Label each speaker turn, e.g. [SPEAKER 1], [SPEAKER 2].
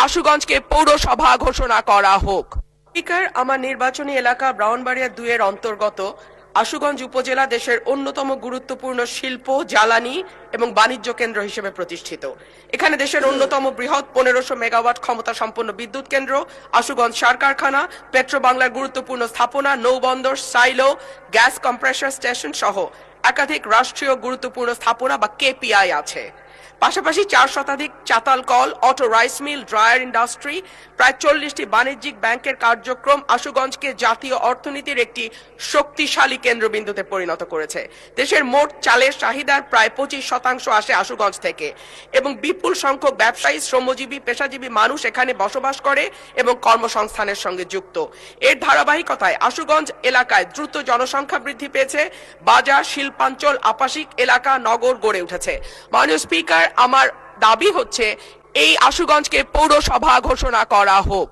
[SPEAKER 1] আশুগঞ্জকে পৌরসভা ঘোষণা করা হোক। স্পিকার, আমার নির্বাচনী এলাকা ব্রাহ্মণবাড়িয়া ২ এর অন্তর্গত আশুগঞ্জ উপজেলা দেশের অন্যতম গুরুত্বপূর্ণ শিল্প, জ্বালানি এবং বাণিজ্য কেন্দ্র হিসেবে প্রতিষ্ঠিত। এখানে দেশের অন্যতম বৃহৎ ১৫০০ মেগাওয়াট ক্ষমতা সম্পন্ন বিদ্যুৎ কেন্দ্র, আশুগঞ্জ সার কারখানা, পেট্রো বাংলার গুরুত্বপূর্ণ স্থাপনা, নৌবন্দর, সাইলো, গ্যাস কম্প্রেসার স্টেশন সহ একাধিক রাষ্ট্রীয় গুরুত্বপূর্ণ স্থাপনা বা কেপিআই আছে। পাশাপাশি ৪ শতাধিক চাতাল কল, auto rice mill, dryer industry, প্রায় ৪০টি বাণিজ্যিক ব্যাংকের কার্যক্রম আশুগঞ্জকে জাতীয় অর্থনীতির একটি শক্তিশালী কেন্দ্রবিন্দুতে পরিণত করেছে। দেশের মোট চালের চাহিদার প্রায় ২৫% আসে আশুগঞ্জ থেকে এবং বিপুল সংখ্যক ব্যবসায়ী, শ্রমজীবী, পেশাজীবী মানুষ এখানে বসবাস করে এবং কর্মসংস্থানের সঙ্গে যুক্ত। এর ধারাবাহিকতায় আশুগঞ্জ এলাকায় দ্রুত জনসংখ্যা বৃদ্ধি পেয়েছে, বাজার, শিল্পাঞ্চল, আবাসিক এলাকা, নগর গড়ে উঠেছে। মাননীয় স্পিকার, আমার দাবি হচ্ছে এই আশুগঞ্জকে পৌরসভা ঘোষণা করা হোক।